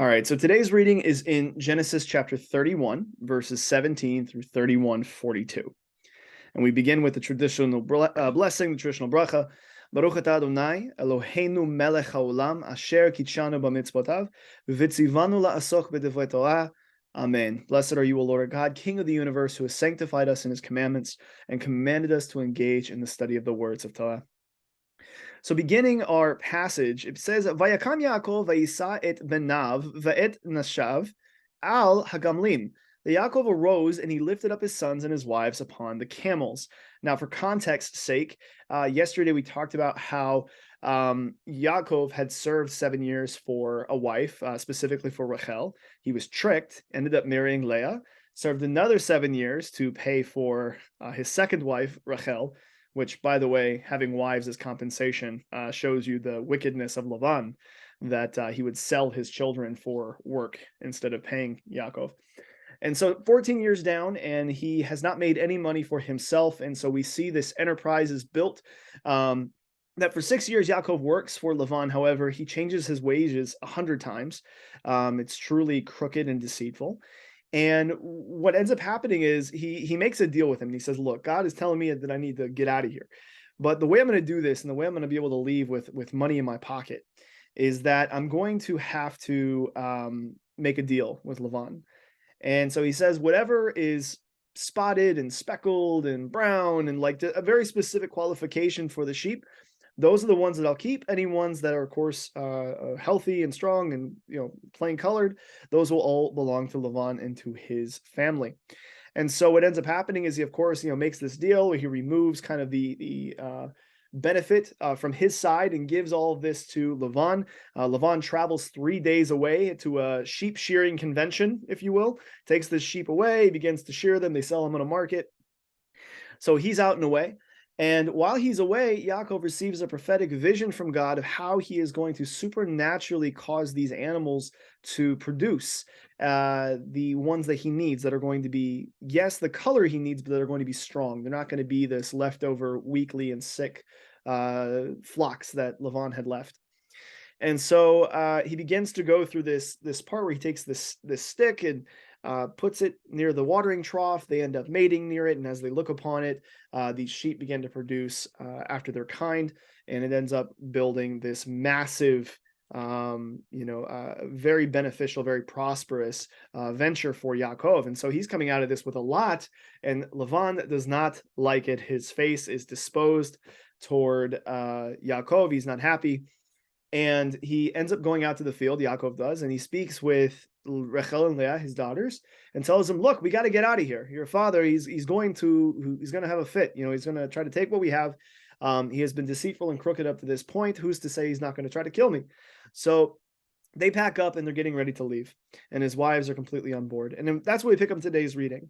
All right, so today's reading is in Genesis chapter 31, verses 17 through 31:42. And we begin with the traditional blessing, the traditional bracha. Baruch atah Adonai, Eloheinu melech haolam, asher kitshanu b'mitzvotav, v'tzivanu la'asok b'divrei Torah. Amen. Blessed are you, O Lord God, King of the universe, who has sanctified us in his commandments and commanded us to engage in the study of the words of Torah. So beginning our passage, it says, Vayakam Yaakov vayisa et benav va'et nashav al hagamlim. The Yaakov arose and he lifted up his sons and his wives upon the camels. Now, for context's sake, yesterday we talked about how Yaakov had served 7 years for a wife, specifically for Rachel. He was tricked, ended up marrying Leah, served another 7 years to pay for his second wife, Rachel, which, by the way, having wives as compensation shows you the wickedness of Lavan, that he would sell his children for work instead of paying Yaakov. And so 14 years down, and he has not made any money for himself. And so we see this enterprise is built, that for 6 years Yaakov works for Lavan. However, he changes his wages 100 times. It's truly crooked and deceitful. And what ends up happening is he makes a deal with him. And he says, look, God is telling me that I need to get out of here. But the way I'm going to do this and the way I'm going to be able to leave with money in my pocket is that I'm going to have to make a deal with Lavan. And so he says, whatever is spotted and speckled and brown and like a very specific qualification for the sheep, those are the ones that I'll keep. Any ones that are, of course, healthy and strong and plain colored, those will all belong to Lavan and to his family. And so what ends up happening is he, of course, makes this deal where he removes kind of the benefit from his side and gives all of this to Lavan. Lavan travels 3 days away to a sheep shearing convention, if you will, takes the sheep away, begins to shear them. They sell them on a market. So he's out and away. And while he's away, Yaakov receives a prophetic vision from God of how he is going to supernaturally cause these animals to produce the ones that he needs, that are going to be, yes, the color he needs, but that are going to be strong. They're not going to be this leftover, weakly and sick flocks that Lavan had left. And so he begins to go through this part where he takes this stick and puts it near the watering trough. They end up mating near it, and as they look upon it, these sheep begin to produce after their kind, and it ends up building this massive, very beneficial, very prosperous venture for Yaakov. And so he's coming out of this with a lot, and Lavan does not like it. His face is disposed toward Yaakov. He's not happy. And he ends up going out to the field, Yaakov does, and he speaks with Rachel and Leah, his daughters, and tells them, look, we got to get out of here. Your father, he's going to have a fit. He's going to try to take what we have. He has been deceitful and crooked up to this point. Who's to say he's not going to try to kill me? So they pack up and they're getting ready to leave. And his wives are completely on board. And then that's where we pick up today's reading.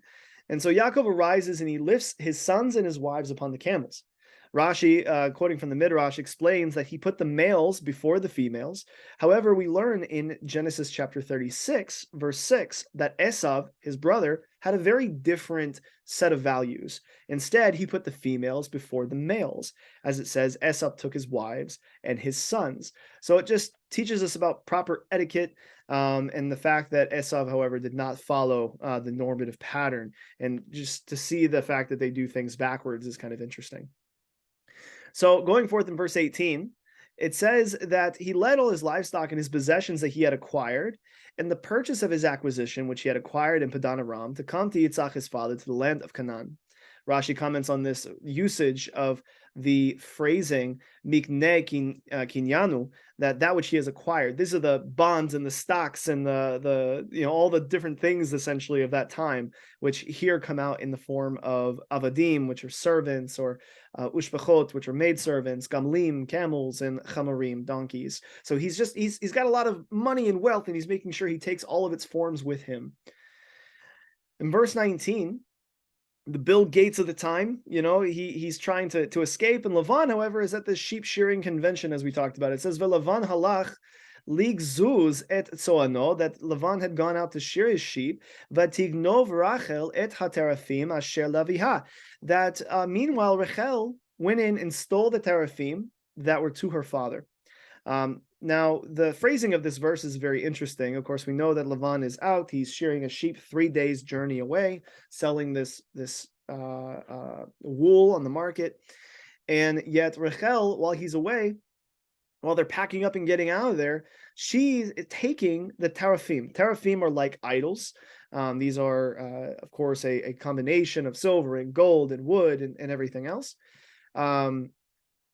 And so Yaakov arises and he lifts his sons and his wives upon the camels. Rashi, quoting from the Midrash, explains that he put the males before the females. However, we learn in Genesis chapter 36, verse 6, that Esav, his brother, had a very different set of values. Instead, he put the females before the males. As it says, Esav took his wives and his sons. So it just teaches us about proper etiquette, and the fact that Esav, however, did not follow the normative pattern. And just to see the fact that they do things backwards is kind of interesting. So going forth in verse 18, it says that he led all his livestock and his possessions that he had acquired, and the purchase of his acquisition, which he had acquired in Padan Aram, to come to Yitzhak his father, to the land of Canaan. Rashi comments on this usage of the phrasing mikne kinyanu, that which he has acquired. These are the bonds and the stocks and the all the different things essentially of that time, which here come out in the form of avadim, which are servants, or ushbachot, which are maidservants, gamlim, camels, and chamarim, donkeys. So he's got a lot of money and wealth, and he's making sure he takes all of its forms with him. In verse 19, the Bill Gates of the time, he's trying to escape, and Lavan, however, is at this sheep shearing convention, as we talked about. It says, "Velavan halach ligzuz et tzoano," that Lavan had gone out to shear his sheep. "Vatignov Rachel et haterafim asher laviha," that meanwhile Rachel went in and stole the teraphim that were to her father. Now, the phrasing of this verse is very interesting. Of course, we know that Lavan is out. He's shearing a sheep 3 days' journey away, selling this wool on the market. And yet Rachel, while he's away, while they're packing up and getting out of there, she's taking the teraphim. Teraphim are like idols. These are, of course, a combination of silver and gold and wood and everything else.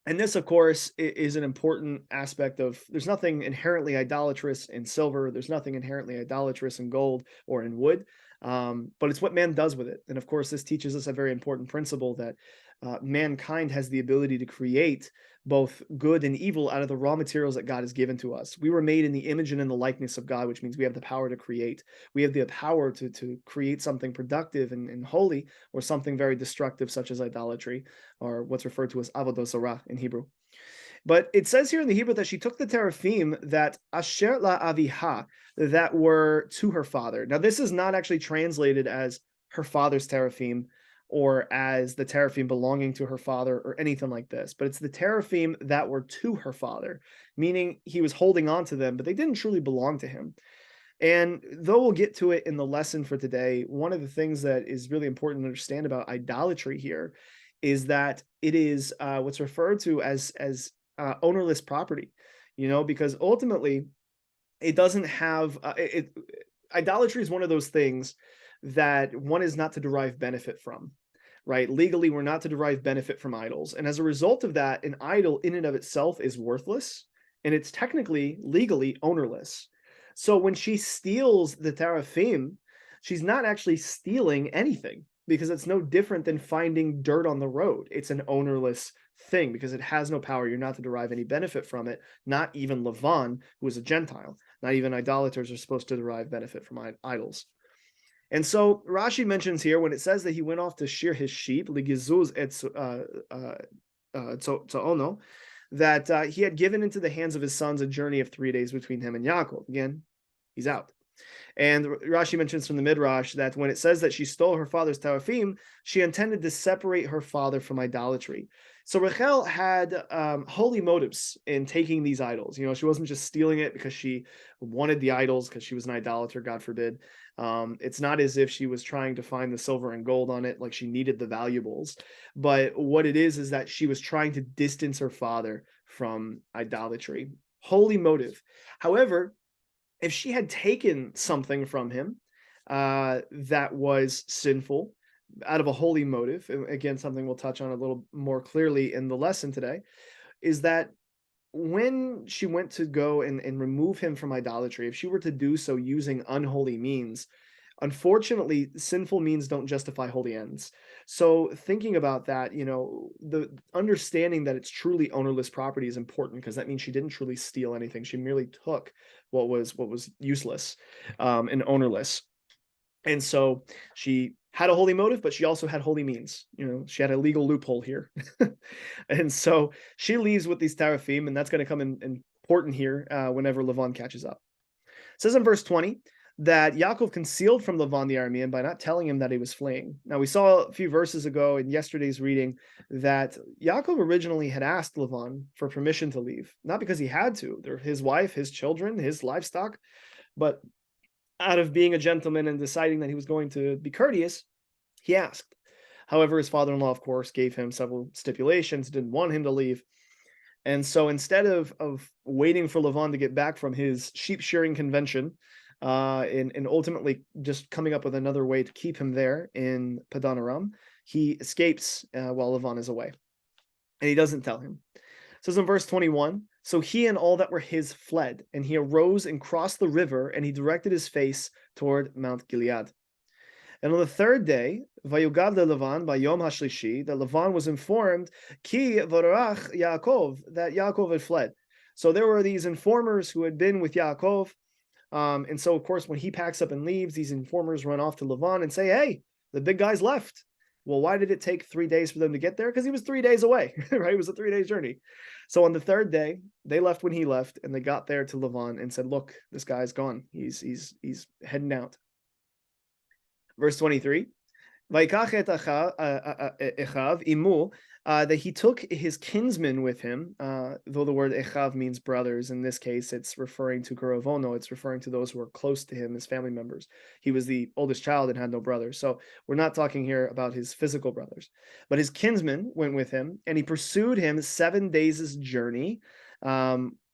And this, of course, is an important aspect of, there's nothing inherently idolatrous in silver. There's nothing inherently idolatrous in gold or in wood. But it's what man does with it. And of course, this teaches us a very important principle that mankind has the ability to create both good and evil out of the raw materials that God has given to us. We were made in the image and in the likeness of God, which means we have the power to create. We have the power to create something productive and holy, or something very destructive, such as idolatry, or what's referred to as avodah zarah in Hebrew. But it says here in the Hebrew that she took the teraphim that asher la aviha, that were to her father. Now, this is not actually translated as her father's teraphim, or as the teraphim belonging to her father, or anything like this, but it's the teraphim that were to her father, meaning he was holding on to them, but they didn't truly belong to him. And though we'll get to it in the lesson for today, one of the things that is really important to understand about idolatry here is that it is what's referred to as ownerless property, because ultimately it doesn't have idolatry is one of those things that one is not to derive benefit from, right? Legally, we're not to derive benefit from idols. And as a result of that, an idol in and of itself is worthless, and it's technically, legally ownerless. So when she steals the teraphim, she's not actually stealing anything, because it's no different than finding dirt on the road. It's an ownerless thing because it has no power. You're not to derive any benefit from it, not even Lavan, who is a Gentile. Not even idolaters are supposed to derive benefit from idols. And so Rashi mentions here, when it says that he went off to shear his sheep, ligizuz tzo'ono, that he had given into the hands of his sons a journey of 3 days between him and Yaakov. Again, he's out. And Rashi mentions from the Midrash that when it says that she stole her father's teraphim, she intended to separate her father from idolatry. So Rachel had holy motives in taking these idols. She wasn't just stealing it because she wanted the idols, because she was an idolater, God forbid. It's not as if she was trying to find the silver and gold on it, like she needed the valuables. But what it is that she was trying to distance her father from idolatry. Holy motive. However, if she had taken something from him that was sinful out of a holy motive, again, something we'll touch on a little more clearly in the lesson today, is that when she went to go and remove him from idolatry, if she were to do so using unholy means, unfortunately, sinful means don't justify holy ends. So thinking about that, the understanding that it's truly ownerless property is important, because that means she didn't truly steal anything. She merely took what was useless and ownerless. And so she had a holy motive, but she also had holy means. She had a legal loophole here. And so she leaves with these teraphim, and that's going to come in important here whenever Lavan catches up. It says in verse 20 that Yaakov concealed from Lavan the Aramean by not telling him that he was fleeing. Now, we saw a few verses ago in yesterday's reading that Yaakov originally had asked Lavan for permission to leave, not because he had to. They're his wife, his children, his livestock, but out of being a gentleman and deciding that he was going to be courteous, he asked. However, his father-in-law, of course, gave him several stipulations, didn't want him to leave. And so instead of waiting for Lavan to get back from his sheep shearing convention, and ultimately just coming up with another way to keep him there in Padan Aram, he escapes while Lavan is away. And he doesn't tell him. It says in verse 21, so he and all that were his fled, and he arose and crossed the river, and he directed his face toward Mount Gilead. And on the third day, Vayugad Lavan by Yom HaShlishi, that Lavan was informed, Ki Varach Yaakov, that Yaakov had fled. So there were these informers who had been with Yaakov. And so, of course, when he packs up and leaves, these informers run off to Lavan and say, hey, the big guy's left. Well, why did it take 3 days for them to get there? Because he was 3 days away, right? It was a 3-day journey. So on the third day, they left when he left, and they got there to Lavan and said, look, this guy's gone. He's heading out. Verse 23, Vaikach et Echav imu that he took his kinsmen with him, though the word echav means brothers. In this case, it's referring to Kurovono. It's referring to those who are close to him, his family members. He was the oldest child and had no brothers. So we're not talking here about his physical brothers. But his kinsmen went with him, and he pursued him 7 days' journey,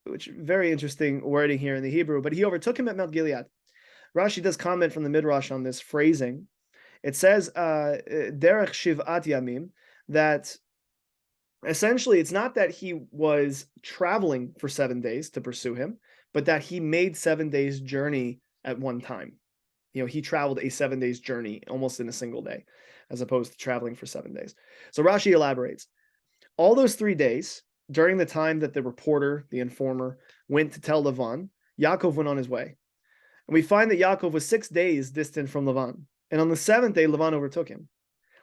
which very interesting wording here in the Hebrew. But he overtook him at Mount Gilead. Rashi does comment from the Midrash on this phrasing. It says, Derech Shiv'at Yamim, that essentially, it's not that he was traveling for 7 days to pursue him, but that he made 7 days journey at one time. He traveled a 7 days journey almost in a single day, as opposed to traveling for 7 days. So Rashi elaborates. All those 3 days, during the time that the reporter, the informer, went to tell Lavan, Yaakov went on his way. And we find that Yaakov was 6 days distant from Lavan. And on the 7th day, Lavan overtook him.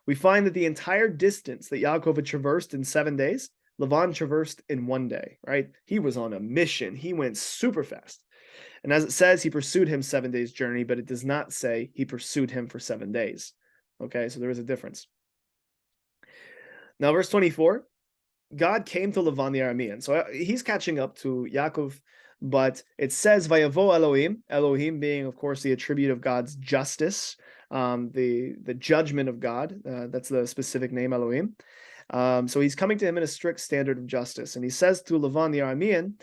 We find that the entire distance that Yaakov had traversed in 7 days, Lavan traversed in 1 day, right? He was on a mission. He went super fast. And as it says, he pursued him 7 days journey, but it does not say he pursued him for 7 days. Okay, so there is a difference. Now, verse 24, God came to Lavan the Aramean. So he's catching up to Yaakov, but it says, Vayavo Elohim, Elohim being, of course, the attribute of God's justice, the judgment of God. That's the specific name, Elohim. So he's coming to him in a strict standard of justice. And he says to Lavan the Aramean,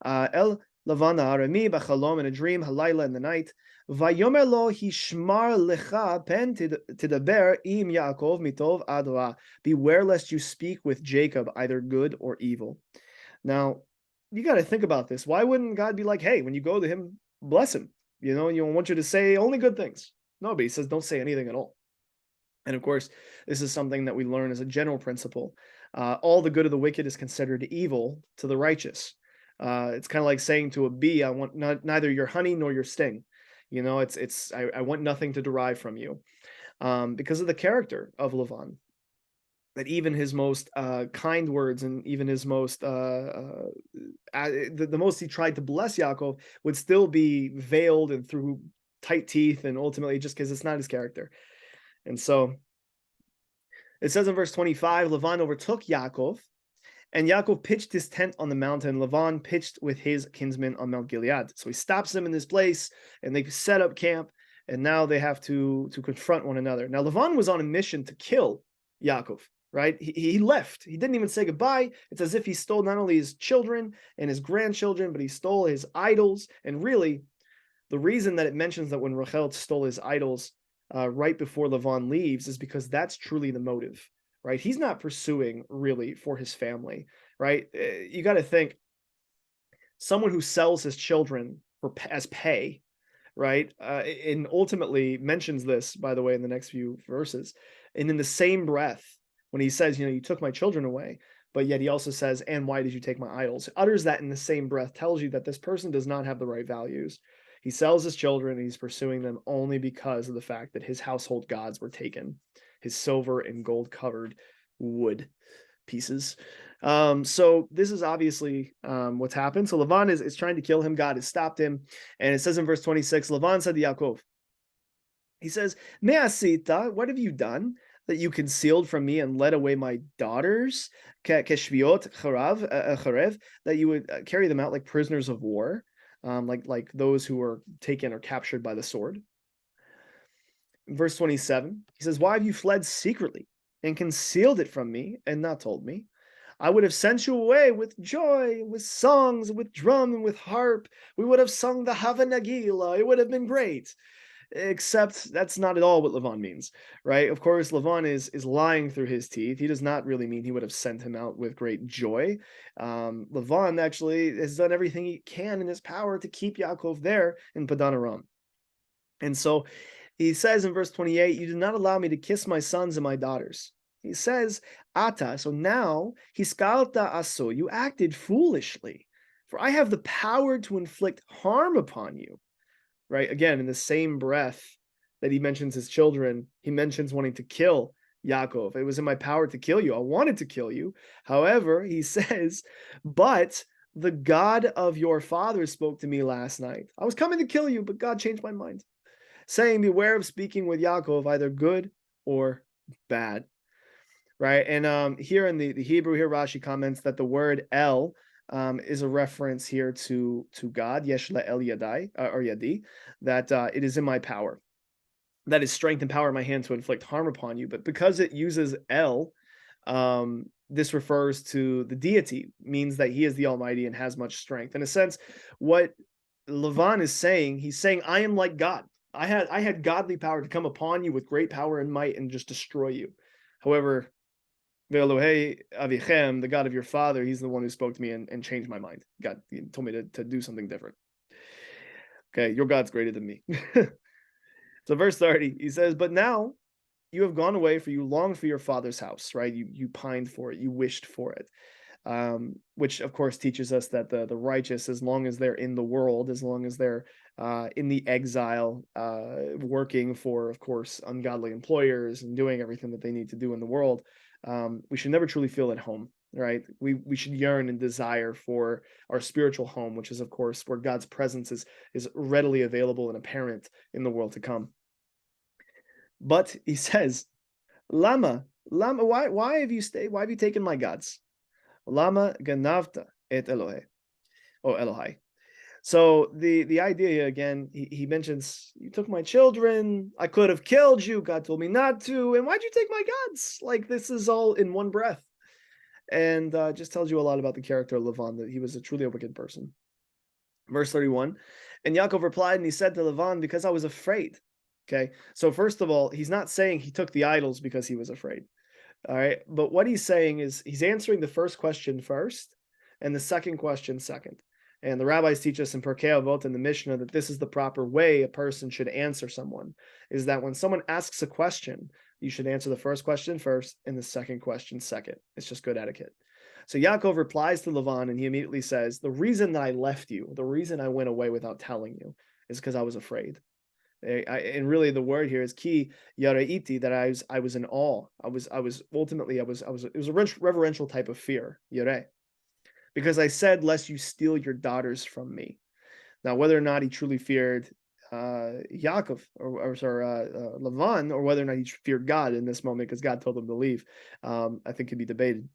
El Lavan the Arami, b'chalom, in a dream, halayla, in the night, Vayomer lo hishmar lecha pen tidaber im Yaakov mitov ad ra. Beware lest you speak with Jacob, either good or evil. Now, you got to think about this. Why wouldn't God be like, hey, when you go to him, bless him? You want you to say only good things. No, but he says don't say anything at all. And of course, this is something that we learn as a general principle. All the good of the wicked is considered evil to the righteous. It's kind of like saying to a bee, I want neither your honey nor your sting. I want nothing to derive from you, because of the character of Lavan. That even his most kind words and even his most the most he tried to bless Yaakov would still be veiled and through tight teeth, and ultimately just because it's not his character. And so it says in verse 25, Lavan overtook Yaakov, and Yaakov pitched his tent on the mountain. Lavan pitched with his kinsmen on Mount Gilead. So he stops them in this place, and they set up camp, and now they have to confront one another. Now Lavan was on a mission to kill Yaakov, right? He left. He didn't even say goodbye. It's as if he stole not only his children and his grandchildren, but he stole his idols. And really, the reason that it mentions that when Rachel stole his idols right before Lavan leaves is because that's truly the motive. Right? He's not pursuing really for his family, right? You got to think someone who sells his children as pay, right? And ultimately mentions this, by the way, in the next few verses. And in the same breath, when he says, you took my children away, but yet he also says, and why did you take my idols? Utters that in the same breath, tells you that this person does not have the right values. He sells his children and he's pursuing them only because of the fact that his household gods were taken. His silver and gold covered wood pieces. So this is obviously what's happened. So Lavan is trying to kill him. God has stopped him. And it says in verse 26, Lavan said to Yaakov, he says, Me'asita, what have you done that you concealed from me and led away my daughters? Keshviot charev, that you would carry them out like prisoners of war, like those who were taken or captured by the sword. Verse 27, he says, why have you fled secretly and concealed it from me and not told me? I would have sent you away with joy, with songs, with drum, and with harp. We would have sung the Hava Nagila. It would have been great. Except that's not at all what Lavan means, right? Of course, Lavan is lying through his teeth. He does not really mean he would have sent him out with great joy. Lavan actually has done everything he can in his power to keep Yaakov there in Padan Aram. And so he says in verse 28, you did not allow me to kiss my sons and my daughters. He says, Ata, so now, hiskalta aso, you acted foolishly, for I have the power to inflict harm upon you. Right? Again, in the same breath that he mentions his children, he mentions wanting to kill Yaakov. It was in my power to kill you. I wanted to kill you. However, he says, but the God of your father spoke to me last night. I was coming to kill you, but God changed my mind, saying, beware of speaking with Yaakov, either good or bad. right? And here in the Hebrew, here Rashi comments that the word El is a reference here to God, Yesh El Yadai or Yadi, that it is in my power, that is strength and power in my hand to inflict harm upon you. But because it uses El, this refers to the deity, means that he is the Almighty and has much strength. In a sense, what Lavan is saying, he's saying, I am like God. I had godly power to come upon you with great power and might and just destroy you. However, Ve'Elohei Avichem, the God of your father, he's the one who spoke to me and changed my mind. God told me to do something different. Okay, your God's greater than me. So verse 30, he says, but now you have gone away, for you longed for your father's house, right? You pined for it, you wished for it. Which of course teaches us that the righteous, as long as they're in the world, as long as they're in the exile, working for, of course, ungodly employers and doing everything that they need to do in the world, we should never truly feel at home, right? We should yearn and desire for our spiritual home, which is, of course, where God's presence is readily available and apparent in the world to come. But he says, Lama, why have you stayed? Why have you taken my gods? Lama ganavta et Elohe, Elohai. So the idea here, again, he mentions, you took my children, I could have killed you, God told me not to, and why'd you take my gods? Like, this is all in one breath. And just tells you a lot about the character of Lavan, that he was a truly wicked person. Verse 31, and Yaakov replied, and he said to Lavan, because I was afraid. Okay, so first of all, he's not saying he took the idols because he was afraid. All right, but what he's saying is he's answering the first question first and the second question second. And the rabbis teach us in Pirkei Avot and the Mishnah that this is the proper way a person should answer someone, is that when someone asks a question, you should answer the first question first and the second question second. It's just good etiquette. So Yaakov replies to Lavan and he immediately says, the reason that I left you, the reason I went away without telling you, is because I was afraid. And really the word here is ki yaraiti, that I was in awe. It was a reverential type of fear, yare, because I said, lest you steal your daughters from me. Now, whether or not he truly feared Yaakov or Lavan, or whether or not he feared God in this moment because God told him to leave, I think could be debated,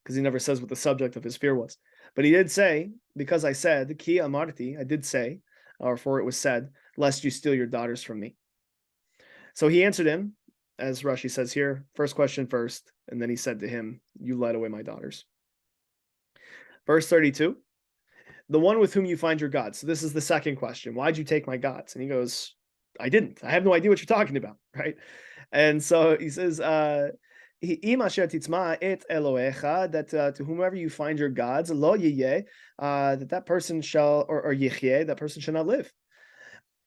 because he never says what the subject of his fear was. But he did say, because I said, ki amarti, I did say, or for it was said, lest you steal your daughters from me. So he answered him, as Rashi says here, first question first, and then he said to him, you led away my daughters. Verse 32, the one with whom you find your gods. So this is the second question. Why'd you take my gods? And he goes, I didn't. I have no idea what you're talking about, right? And so he says, that to whomever you find your gods, lo yiyeh, that person shall, or yichye, that person shall not live.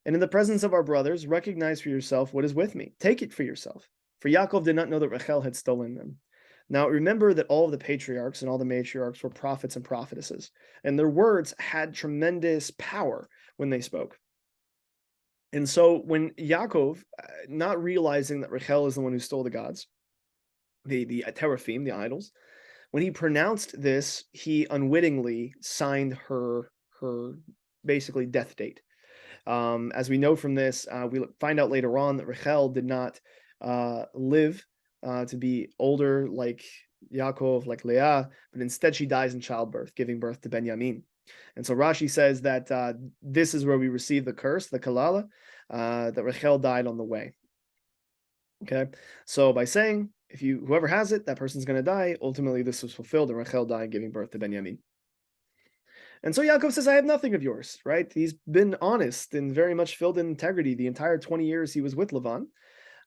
And in the presence of our brothers, recognize for yourself what is with me. Take it for yourself. For Yaakov did not know that Rachel had stolen them. Now remember that all of the patriarchs and all the matriarchs were prophets and prophetesses, and their words had tremendous power when they spoke. And so when Yaakov, not realizing that Rachel is the one who stole the gods, the teraphim, the idols, when he pronounced this, he unwittingly signed her basically death date. As we know from this, we find out later on that Rachel did not live to be older like Yaakov, like Leah, but instead she dies in childbirth, giving birth to Benjamin. And so Rashi says that this is where we receive the curse, the kalala, that Rachel died on the way. Okay, so by saying, whoever has it, that person's going to die, ultimately this was fulfilled, and Rachel died, giving birth to Benjamin. And so Yaakov says, I have nothing of yours, right? He's been honest and very much filled in integrity the entire 20 years he was with Lavan.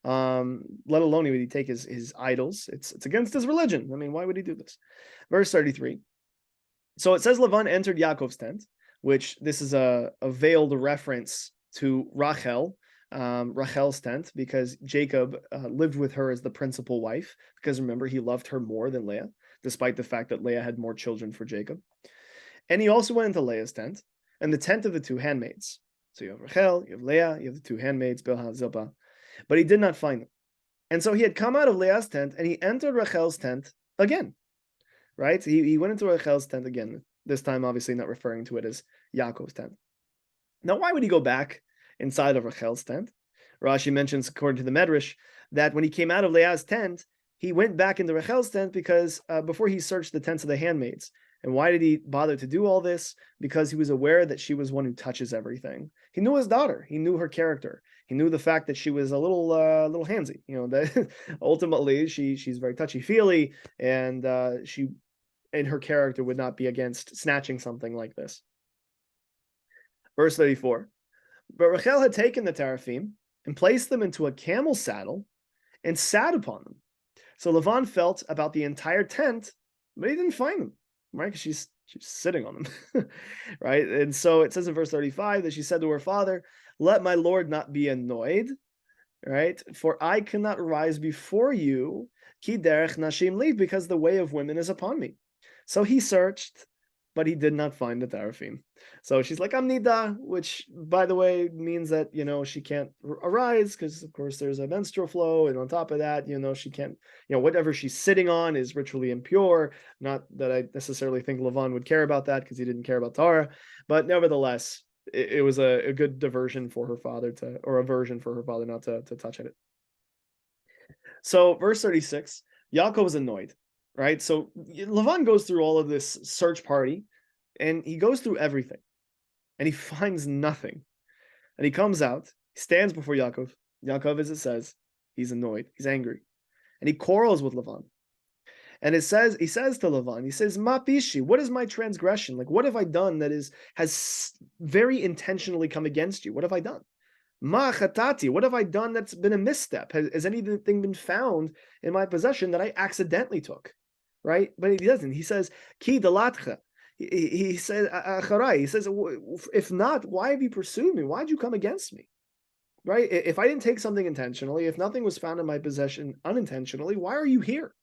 Let alone would he take his idols. It's against his religion. I mean, why would he do this? Verse 33. So it says Lavan entered Yaakov's tent, which this is a veiled reference to Rachel, Rachel's tent, because Jacob lived with her as the principal wife, because remember, he loved her more than Leah, despite the fact that Leah had more children for Jacob. And he also went into Leah's tent, and the tent of the two handmaids. So you have Rachel, you have Leah, you have the two handmaids, Bilhah, Zilpah. But he did not find them. And so he had come out of Leah's tent, and he entered Rachel's tent again, right? He went into Rachel's tent again, this time obviously not referring to it as Yaakov's tent. Now, why would he go back inside of Rachel's tent? Rashi mentions, according to the Medrash, that when he came out of Leah's tent, he went back into Rachel's tent because before he searched the tents of the handmaids. And why did he bother to do all this? Because he was aware that she was one who touches everything. He knew his daughter. He knew her character. He knew the fact that she was a little handsy. That ultimately she's very touchy-feely, and she and her character would not be against snatching something like this. Verse 34. But Rachel had taken the teraphim and placed them into a camel saddle and sat upon them. So Lavan felt about the entire tent, but he didn't find them, right? Because she's sitting on them, right? And so it says in verse 35 that she said to her father, "Let my Lord not be annoyed, right? For I cannot rise before you, ki derech nashim li, because the way of women is upon me." So he searched, but he did not find the teraphim. So she's like, "I'm nida," which, by the way, means that, she can't arise because, of course, there's a menstrual flow. And on top of that, she can't, whatever she's sitting on is ritually impure. Not that I necessarily think Lavan would care about that because he didn't care about Torah. But nevertheless, it was a good diversion for her father or aversion for her father not to touch it. So verse 36, Yaakov was annoyed, right? So Lavan goes through all of this search party, and he goes through everything, and he finds nothing. And he comes out, he stands before Yaakov. Yaakov, as it says, he's annoyed, he's angry, and he quarrels with Lavan. And he says to Lavan, he says, "Ma pishi, what is my transgression? Like, what have I done that has very intentionally come against you? What have I done? Ma chatati, what have I done that's been a misstep? Has anything been found in my possession that I accidentally took?" Right? But he doesn't. He says, "Ki dalatcha." He says, "Acharai." He says, "If not, why have you pursued me? Why did you come against me?" Right? If I didn't take something intentionally, if nothing was found in my possession unintentionally, why are you here?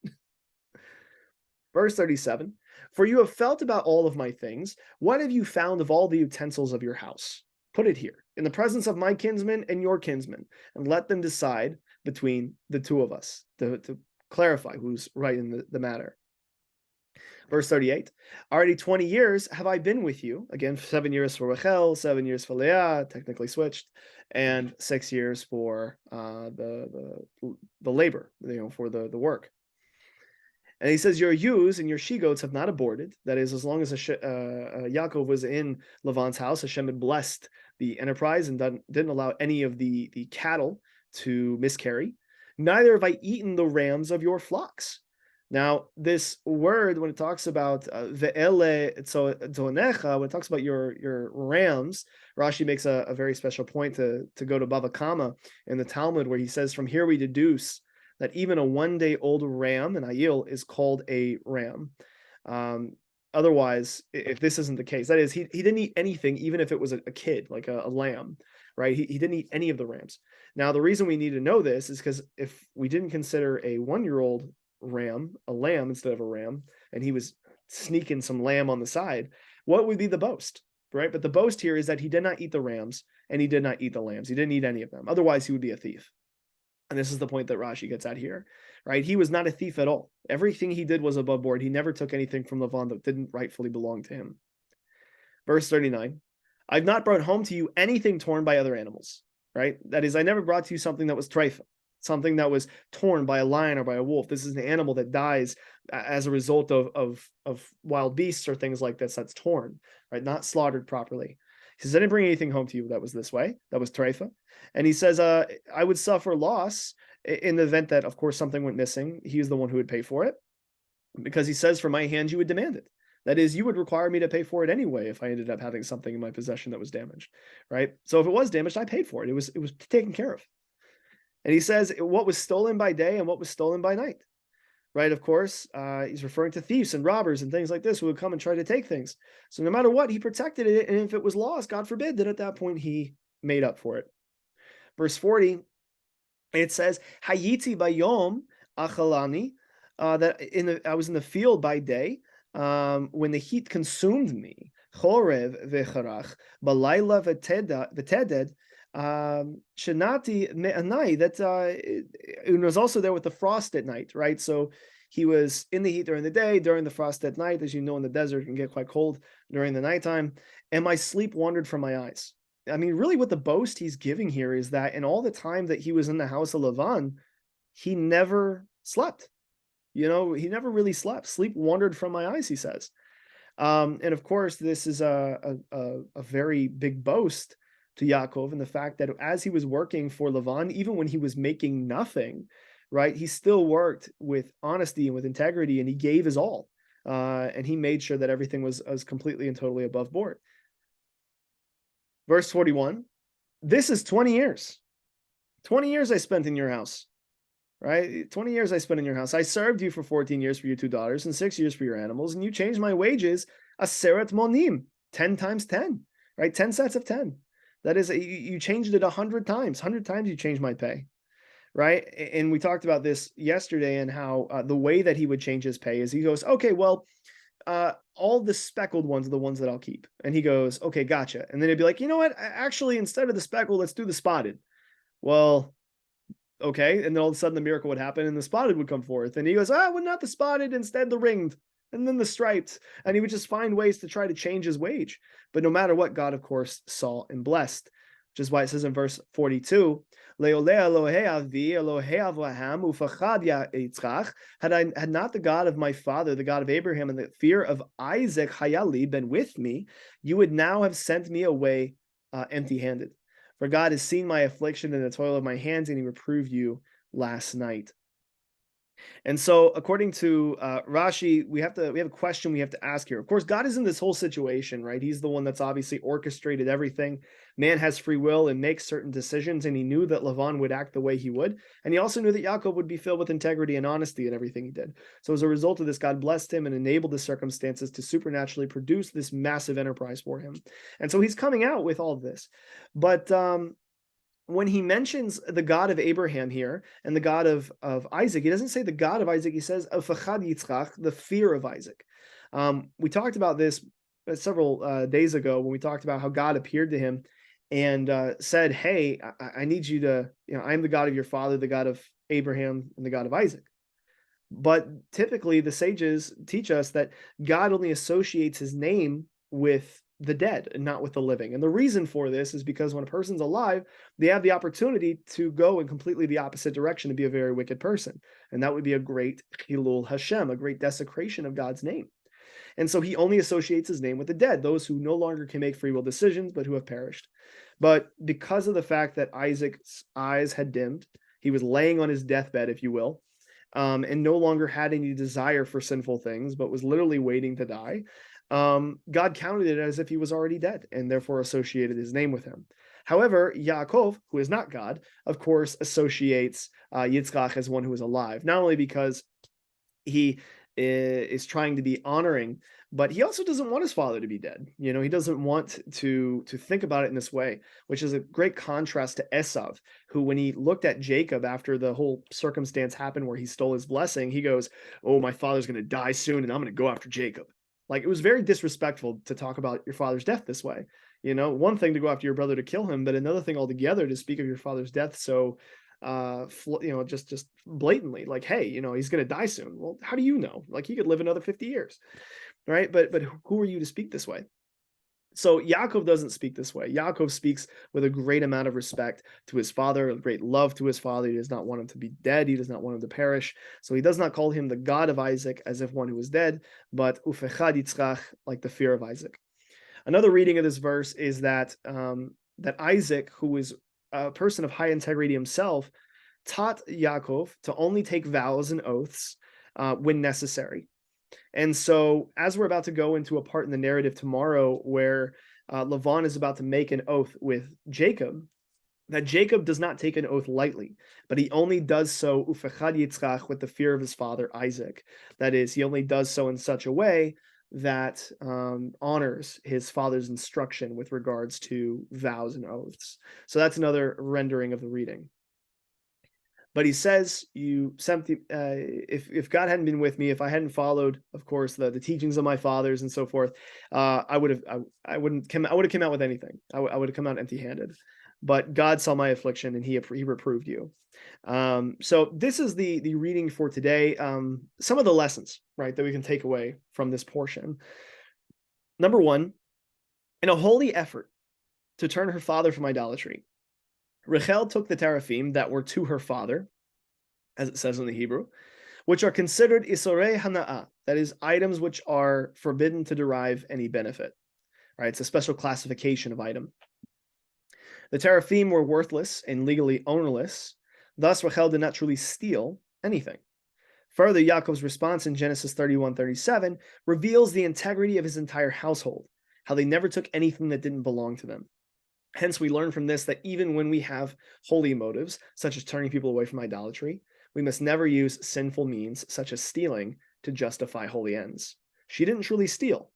Verse 37, "For you have felt about all of my things. What have you found of all the utensils of your house? Put it here, in the presence of my kinsmen and your kinsmen, and let them decide between the two of us," to clarify who's right in the matter. Verse 38, "Already 20 years have I been with you." Again, 7 years for Rachel, 7 years for Leah, technically switched, and 6 years for the labor, for the work. And he says, "Your ewes and your she-goats have not aborted." That is, as long as Yaakov was in Lavan's house, Hashem had blessed the enterprise and didn't allow any of the cattle to miscarry. "Neither have I eaten the rams of your flocks." Now, this word, when it talks about ve'ele tzonecha, when it talks about your rams, Rashi makes a very special point to go to Bava Kama in the Talmud, where he says, from here we deduce that even a 1-day-old ram, an ayil, is called a ram. Otherwise, if this isn't the case, that is, he didn't eat anything, even if it was a kid, like a lamb, right? He didn't eat any of the rams. Now, the reason we need to know this is because if we didn't consider a 1-year-old ram a lamb instead of a ram, and he was sneaking some lamb on the side, what would be the boast, right? But the boast here is that he did not eat the rams, and he did not eat the lambs. He didn't eat any of them. Otherwise, he would be a thief. And this is the point that Rashi gets at here, right? He was not a thief at all. Everything he did was above board. He never took anything from Lavan that didn't rightfully belong to him. Verse 39, "I've not brought home to you anything torn by other animals," right? That is, I never brought to you something that was treifa, something that was torn by a lion or by a wolf. This is an animal that dies as a result of wild beasts or things like this that's torn, right? Not slaughtered properly. He says, "I didn't bring anything home to you that was this way, that was treifa." And he says, "I would suffer loss in the event that, of course, something went missing. He is the one who would pay for it, because he says, from my hand, you would demand it. That is, you would require me to pay for it anyway if I ended up having something in my possession that was damaged, right? So if it was damaged, I paid for it. It was taken care of." And he says, what was stolen by day and what was stolen by night, right? Of course, he's referring to thieves and robbers and things like this who would come and try to take things. So no matter what, he protected it. And if it was lost, God forbid, that at that point he made up for it. Verse 40, it says, "Hayiti bayom achalani," that I was in the field by day when the heat consumed me. Chorev vecharach balayla v'teded shenati me'anai. That it was also there with the frost at night, right? So he was in the heat during the day, during the frost at night. As you know, in the desert, it can get quite cold during the nighttime. And my sleep wandered from my eyes. I mean, really what the boast he's giving here is that in all the time that he was in the house of Lavan, he never slept. He never really slept. Sleep wandered from my eyes, he says. And of course, this is a very big boast to Yaakov, and the fact that as he was working for Lavan, even when he was making nothing, right, he still worked with honesty and with integrity, and he gave his all, and he made sure that everything was completely and totally above board. Verse 41, this is 20 years. 20 years I spent in your house, right? 20 years I spent in your house. I served you for 14 years for your 2 daughters and 6 years for your animals, and you changed my wages, aseret monim, 10 times 10, right? 10 sets of 10. That is, you changed it 100 times. 100 times you changed my pay, right? And we talked about this yesterday, and how the way that he would change his pay is he goes, okay, well, all the speckled ones are the ones that I'll keep. And he goes, okay, gotcha. And then he'd be like, you know what? Actually, instead of the speckled, let's do the spotted. Well, okay. And then all of a sudden the miracle would happen and the spotted would come forth. And he goes, well, not the spotted, instead the ringed, and then the striped. And he would just find ways to try to change his wage. But no matter what, God, of course, saw and blessed, which is why it says in verse 42, had not the God of my father, the God of Abraham, and the fear of Isaac Hayali been with me, you would now have sent me away empty-handed. For God has seen my affliction and the toil of my hands, and he reproved you last night. And so, according to Rashi, we have a question we have to ask here. Of course, God is in this whole situation, right? He's the one that's obviously orchestrated everything. Man has free will and makes certain decisions, and he knew that Lavan would act the way he would. And he also knew that Yaakov would be filled with integrity and honesty in everything he did. So as a result of this, God blessed him and enabled the circumstances to supernaturally produce this massive enterprise for him. And so he's coming out with all of this. But when he mentions the God of Abraham here and the God of Isaac, he doesn't say the God of Isaac, he says Afachad Yitzchak, the fear of Isaac. We talked about this several days ago when we talked about how God appeared to him and said, hey, I need you to, I'm the God of your father, the God of Abraham, and the God of Isaac. But typically the sages teach us that God only associates his name with the dead and not with the living. And the reason for this is because when a person's alive, they have the opportunity to go in completely the opposite direction and be a very wicked person. And that would be a great Chilul Hashem, a great desecration of God's name. And so he only associates his name with the dead, those who no longer can make free will decisions, but who have perished. But because of the fact that Isaac's eyes had dimmed, he was laying on his deathbed, if you will, and no longer had any desire for sinful things, but was literally waiting to die, God counted it as if he was already dead and therefore associated his name with him. However, Yaakov, who is not God, of course, associates Yitzchak as one who is alive, not only because he is trying to be honoring, but he also doesn't want his father to be dead. He doesn't want to think about it in this way, which is a great contrast to Esav, who, when he looked at Jacob after the whole circumstance happened where he stole his blessing, he goes, oh, my father's going to die soon and I'm going to go after Jacob. Like, it was very disrespectful to talk about your father's death this way. One thing to go after your brother to kill him, but another thing altogether to speak of your father's death so just blatantly, like, hey, he's going to die soon. Well, how do you know? Like, he could live another 50 years, right? But who are you to speak this way? So Yaakov doesn't speak this way. Yaakov speaks with a great amount of respect to his father, a great love to his father. He does not want him to be dead. He does not want him to perish. So he does not call him the God of Isaac as if one who is dead, but Ufechad Yitzchak, like the fear of Isaac. Another reading of this verse is that that Isaac, who is a person of high integrity himself, taught Yaakov to only take vows and oaths when necessary. And so, as we're about to go into a part in the narrative tomorrow where Lavan is about to make an oath with Jacob, that Jacob does not take an oath lightly, but he only does so Ufechad Yitzchak, with the fear of his father Isaac. That is, he only does so in such a way that honors his father's instruction with regards to vows and oaths. So that's another rendering of the reading. But he says, "You sent if God hadn't been with me, if I hadn't followed, of course, the teachings of my fathers and so forth, I would have come out with anything. I would have come out empty-handed. But God saw my affliction and he reproved you." So this is the reading for today. Some of the lessons, right, that we can take away from this portion. Number one, in a holy effort to turn her father from idolatry, Rachel took the teraphim that were to her father, as it says in the Hebrew, which are considered isorei hana'ah, that is, items which are forbidden to derive any benefit. Right? It's a special classification of item. The teraphim were worthless and legally ownerless. Thus, Rachel did not truly steal anything. Further, Yaakov's response in Genesis 31:37 reveals the integrity of his entire household, how they never took anything that didn't belong to them. Hence, we learn from this that even when we have holy motives, such as turning people away from idolatry, we must never use sinful means, such as stealing, to justify holy ends. She didn't truly steal,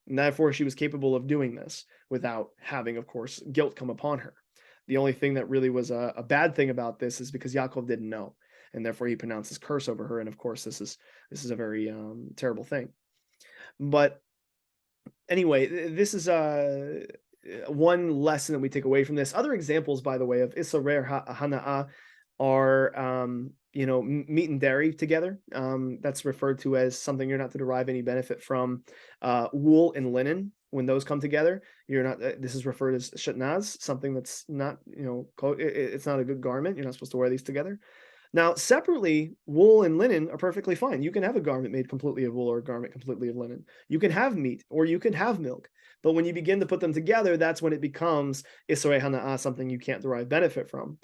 and therefore she was capable of doing this without having, of course, guilt come upon her. The only thing that really was a bad thing about this is because Yaakov didn't know, and therefore he pronounced his curse over her. And of course, this is a very terrible thing. But anyway, this is one lesson that we take away from this. Other examples, by the way, of Isorer Hana'ah are meat and dairy together. That's referred to as something you're not to derive any benefit from. Wool and linen, when those come together, you're not. This is referred as shatnaz, something that's not, it's not a good garment. You're not supposed to wear these together. Now, separately, wool and linen are perfectly fine. You can have a garment made completely of wool or a garment completely of linen. You can have meat or you can have milk. But when you begin to put them together, that's when it becomes Isorei Hana'ah, something you can't derive benefit from.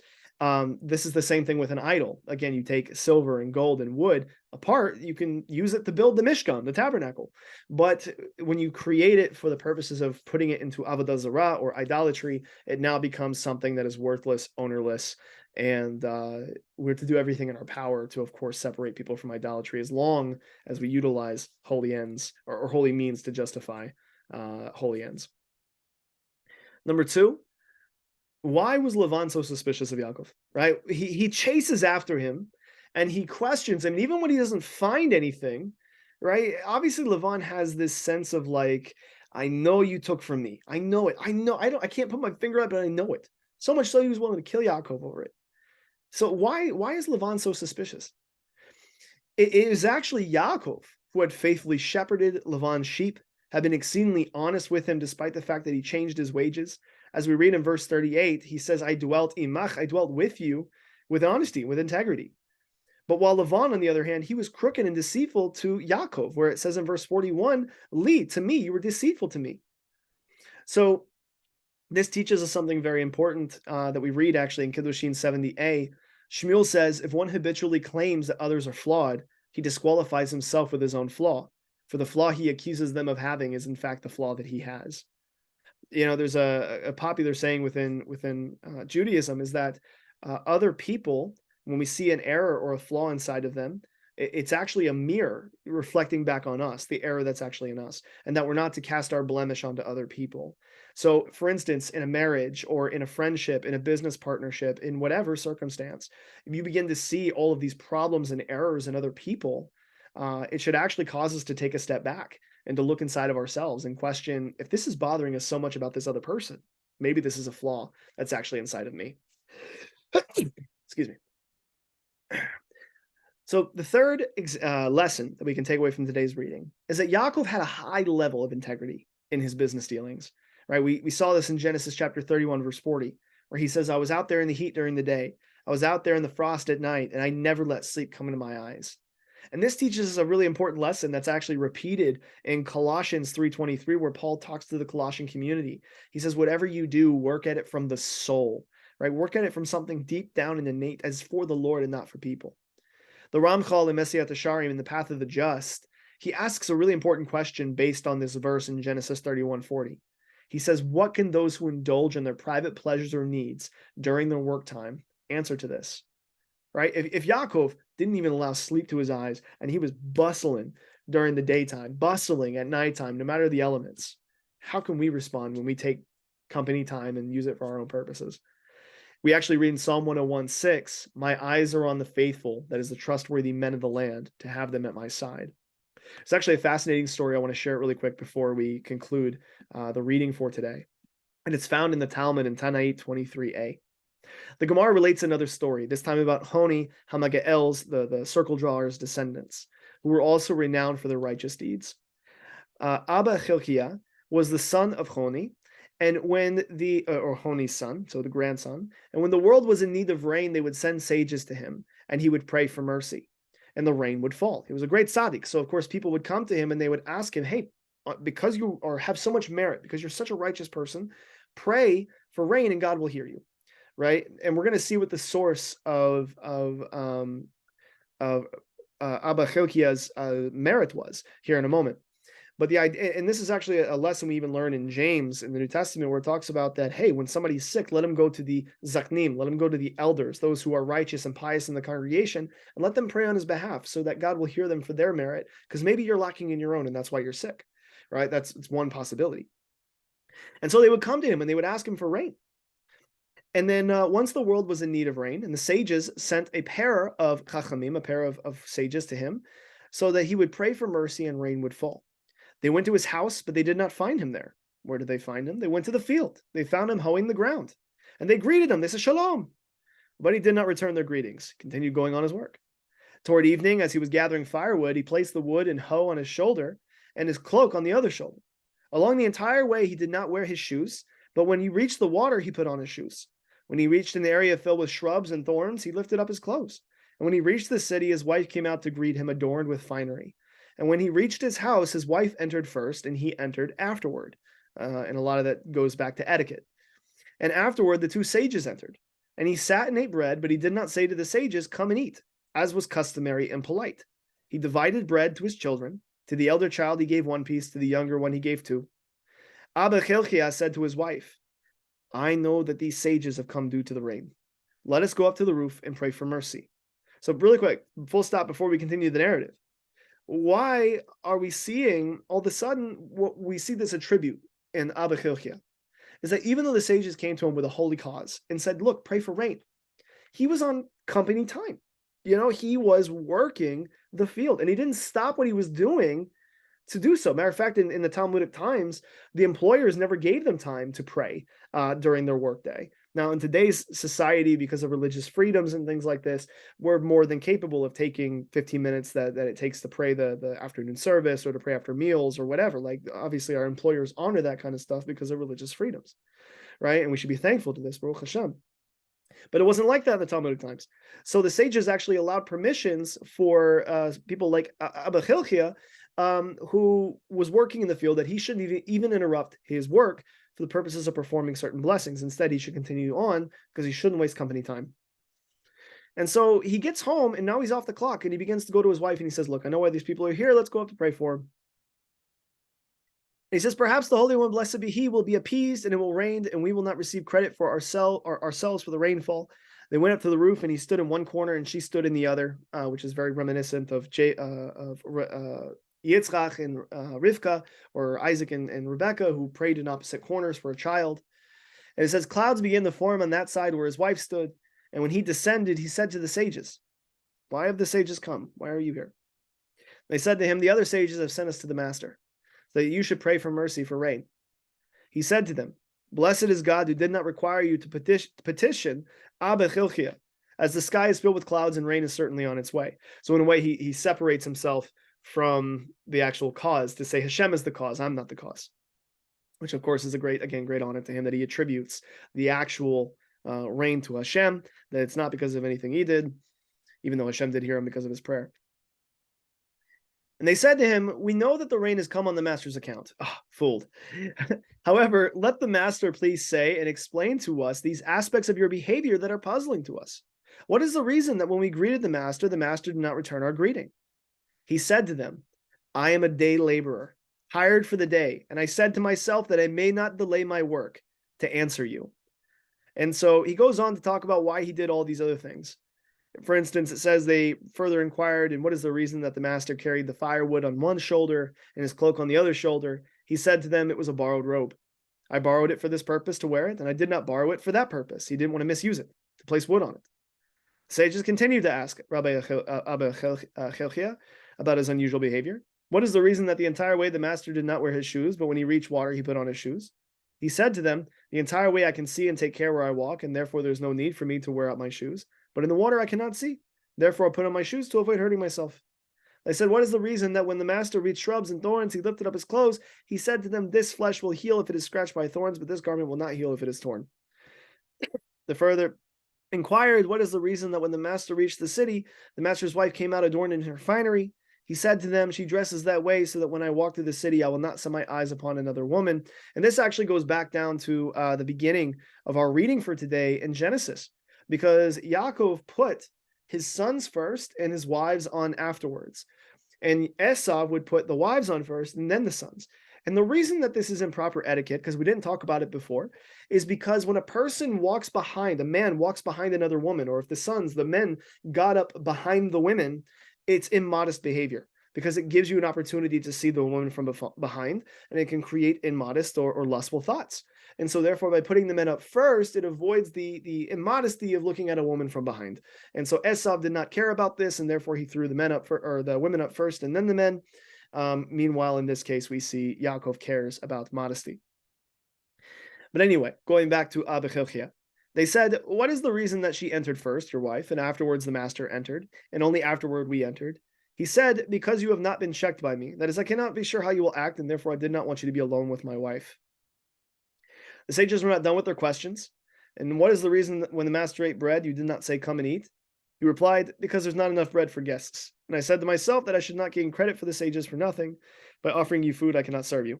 This is the same thing with an idol. Again, you take silver and gold and wood apart, you can use it to build the Mishkan, the tabernacle. But when you create it for the purposes of putting it into Avodah Zarah or idolatry, it now becomes something that is worthless, ownerless, and we're to do everything in our power to, of course, separate people from idolatry as long as we utilize holy ends or holy means to justify holy ends. Number two, why was Lavan so suspicious of Yaakov? Right? He chases after him and he questions him. And even when he doesn't find anything, right? Obviously, Lavan has this sense of like, I know you took from me. I know it. I can't put my finger on it, but I know it. So much so he was willing to kill Yaakov over it. So why is Lavan so suspicious? It is actually Yaakov who had faithfully shepherded Lavan's sheep, had been exceedingly honest with him despite the fact that he changed his wages. As we read in verse 38, he says, I dwelt with you with honesty, with integrity. But while Lavan, on the other hand, he was crooked and deceitful to Yaakov, where it says in verse 41, Li, to me, you were deceitful to me. So this teaches us something very important that we read actually in Kiddushin 70a. Shmuel says, if one habitually claims that others are flawed, he disqualifies himself with his own flaw. For the flaw he accuses them of having is in fact the flaw that he has. There's a popular saying within Judaism is that other people, when we see an error or a flaw inside of them, it's actually a mirror reflecting back on us, the error that's actually in us, and that we're not to cast our blemish onto other people. So, for instance, in a marriage or in a friendship, in a business partnership, in whatever circumstance, if you begin to see all of these problems and errors in other people, it should actually cause us to take a step back and to look inside of ourselves and question, if this is bothering us so much about this other person, maybe this is a flaw that's actually inside of me. Excuse me. So the third lesson that we can take away from today's reading is that Yaakov had a high level of integrity in his business dealings. Right? We saw this in Genesis chapter 31, verse 40, where he says, I was out there in the heat during the day. I was out there in the frost at night, and I never let sleep come into my eyes. And this teaches us a really important lesson that's actually repeated in Colossians 3:23, where Paul talks to the Colossian community. He says, whatever you do, work at it from the soul, right? Work at it from something deep down and innate as for the Lord and not for people. The Ramchal in Mesiat Hasharim, in the Path of the Just, he asks a really important question based on this verse in Genesis 31:40. He says, what can those who indulge in their private pleasures or needs during their work time answer to this? Right? If Yaakov didn't even allow sleep to his eyes and he was bustling during the daytime, bustling at nighttime, no matter the elements, how can we respond when we take company time and use it for our own purposes? We actually read in Psalm 101:6, my eyes are on the faithful, that is the trustworthy men of the land, to have them at my side. It's actually a fascinating story. I want to share it really quick before we conclude the reading for today. And it's found in the Talmud in Tanait 23a. The Gemara relates another story, this time about Honi Hamagael's, the circle drawer's descendants, who were also renowned for their righteous deeds. Abba Chilkiah was the son of Honi, and when or Honi's son, so the grandson, and when the world was in need of rain, they would send sages to him, and he would pray for mercy. and the rain would fall. He was a great tzaddik. So, of course, people would come to him and they would ask him, hey, because you have so much merit, because you're such a righteous person, pray for rain and God will hear you, right? And we're going to see what the source of Abba Chilkiah's merit was here in a moment. But the idea, and this is actually a lesson we even learn in James in the New Testament, where it talks about that, hey, when somebody's sick, let him go to the zaknim, let him go to the elders, those who are righteous and pious in the congregation, and let them pray on his behalf so that God will hear them for their merit, because maybe you're lacking in your own, and that's why you're sick, right? It's one possibility. And so they would come to him and they would ask him for rain. And then once the world was in need of rain, and the sages sent a pair of chachamim, a pair of sages to him, so that he would pray for mercy and rain would fall. They went to his house, but they did not find him there. Where did they find him? They went to the field. They found him hoeing the ground. And they greeted him. They said, Shalom. But he did not return their greetings. He continued going on his work. Toward evening, as he was gathering firewood, he placed the wood and hoe on his shoulder and his cloak on the other shoulder. Along the entire way, he did not wear his shoes, but when he reached the water, he put on his shoes. When he reached an area filled with shrubs and thorns, he lifted up his clothes. And when he reached the city, his wife came out to greet him, adorned with finery. And when he reached his house, his wife entered first, and he entered afterward. And a lot of that goes back to etiquette. And afterward, the two sages entered. And he sat and ate bread, but he did not say to the sages, come and eat, as was customary and polite. He divided bread to his children. To the elder child he gave one piece, to the younger one he gave two. Abba Chilkiah said to his wife, I know that these sages have come due to the rain. Let us go up to the roof and pray for mercy. So really quick, full stop before we continue the narrative. Why are we seeing all of a sudden what we see this attribute in Abba Chilkiah? Is that even though the sages came to him with a holy cause and said, look, pray for rain, he was on company time. He was working the field and he didn't stop what he was doing to do so. Matter of fact, in the Talmudic times, the employers never gave them time to pray during their workday. Now, in today's society, because of religious freedoms and things like this, we're more than capable of taking 15 minutes that it takes to pray the afternoon service or to pray after meals or whatever. Like, obviously, our employers honor that kind of stuff because of religious freedoms, right? And we should be thankful to this, Baruch Hashem. But it wasn't like that in the Talmudic times. So the sages actually allowed permissions for people like Abba Chilkiah, who was working in the field, that he shouldn't even interrupt his work for the purposes of performing certain blessings. Instead, he should continue on because he shouldn't waste company time. And so he gets home and now he's off the clock and he begins to go to his wife and he says, look, I know why these people are here. Let's go up to pray for him. He says, perhaps the Holy One, blessed be he, will be appeased and it will rain and we will not receive credit for ourselves for the rainfall. They went up to the roof and he stood in one corner and she stood in the other, which is very reminiscent of Yitzchak and Rivka, or Isaac and Rebekah, who prayed in opposite corners for a child. And it says, clouds began to form on that side where his wife stood. And when he descended, he said to the sages, why have the sages come? Why are you here? They said to him, the other sages have sent us to the master, so that you should pray for mercy for rain. He said to them, blessed is God who did not require you to petition Abba Chilkiah, as the sky is filled with clouds and rain is certainly on its way. So in a way, he separates himself from the actual cause to say Hashem is the cause, I'm not the cause, which of course is a great honor to him, that he attributes the actual rain to Hashem, that it's not because of anything he did, even though Hashem did hear him because of his prayer. And they said to him, we know that the rain has come on the master's account. Fooled. However, let the master please say and explain to us these aspects of your behavior that are puzzling to us. What is the reason that when we greeted the master did not return our greeting? He said to them, I am a day laborer, hired for the day, and I said to myself that I may not delay my work to answer you. And so he goes on to talk about why he did all these other things. For instance, it says they further inquired, and what is the reason that the master carried the firewood on one shoulder and his cloak on the other shoulder? He said to them, it was a borrowed robe. I borrowed it for this purpose to wear it, and I did not borrow it for that purpose. He didn't want to misuse it, to place wood on it. Sages continued to ask Rabbi Abba Chilkiah about his unusual behavior. What is the reason that the entire way the master did not wear his shoes, but when he reached water, he put on his shoes? He said to them, the entire way I can see and take care where I walk, and therefore there's no need for me to wear out my shoes. But in the water I cannot see. Therefore I put on my shoes to avoid hurting myself. They said, what is the reason that when the master reached shrubs and thorns, he lifted up his clothes? He said to them, this flesh will heal if it is scratched by thorns, but this garment will not heal if it is torn. The further inquired, what is the reason that when the master reached the city, the master's wife came out adorned in her finery? He said to them, she dresses that way so that when I walk through the city, I will not set my eyes upon another woman. And this actually goes back down to the beginning of our reading for today in Genesis, because Yaakov put his sons first and his wives on afterwards. And Esau would put the wives on first and then the sons. And the reason that this is improper etiquette, because we didn't talk about it before, is because when a person walks behind, a man walks behind another woman, or if the men got up behind the women, it's immodest behavior, because it gives you an opportunity to see the woman from behind, and it can create immodest or lustful thoughts. And so therefore, by putting the men up first, it avoids the immodesty of looking at a woman from behind. And so Esau did not care about this, and therefore he threw the women up first and then the men. Meanwhile, in this case, we see Yaakov cares about modesty. But anyway, going back to Abichilchia, they said, what is the reason that she entered first, your wife, and afterwards the master entered, and only afterward we entered? He said, because you have not been checked by me. That is, I cannot be sure how you will act, and therefore I did not want you to be alone with my wife. The sages were not done with their questions. And what is the reason that when the master ate bread, you did not say, come and eat? He replied, because there's not enough bread for guests. And I said to myself that I should not gain credit for the sages for nothing. By offering you food, I cannot serve you.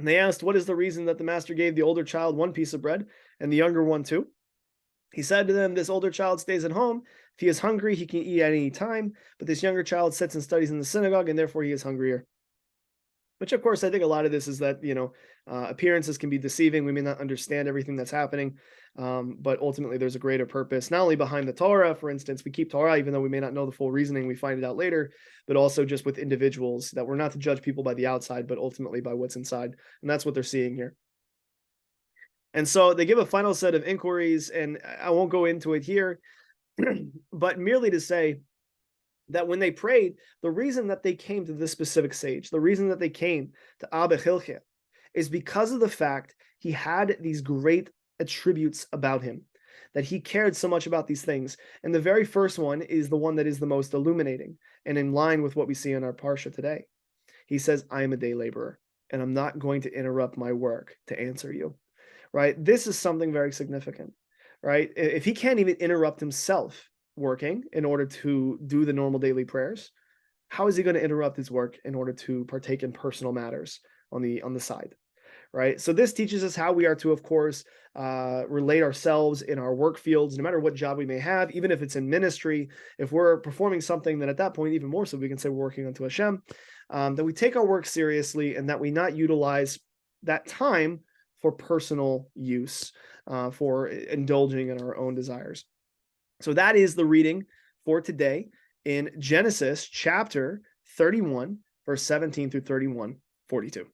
And they asked, what is the reason that the master gave the older child one piece of bread and the younger one too? He said to them, this older child stays at home. If he is hungry, he can eat at any time. But this younger child sits and studies in the synagogue, and therefore he is hungrier. Which, of course, I think a lot of this is that, appearances can be deceiving. We may not understand everything that's happening, but ultimately there's a greater purpose, not only behind the Torah. For instance, we keep Torah even though we may not know the full reasoning. We find it out later, but also just with individuals, that we're not to judge people by the outside, but ultimately by what's inside. And that's what they're seeing here. And so they give a final set of inquiries, and I won't go into it here, but merely to say that when they prayed, the reason that they came to this specific sage, the reason that they came to Abichilchia, is because of the fact he had these great attributes about him, that he cared so much about these things. And the very first one is the one that is the most illuminating and in line with what we see in our Parsha today. He says, I am a day laborer, and I'm not going to interrupt my work to answer you. Right? This is something very significant. Right? If he can't even interrupt himself working in order to do the normal daily prayers, how is he going to interrupt his work in order to partake in personal matters on the side? Right? So this teaches us how we are to, of course, relate ourselves in our work fields, no matter what job we may have, even if it's in ministry. If we're performing something, then at that point, even more so, we can say we're working unto Hashem, that we take our work seriously and that we not utilize that time for personal use, for indulging in our own desires. So that is the reading for today in Genesis chapter 31, verse 17 through 31:42.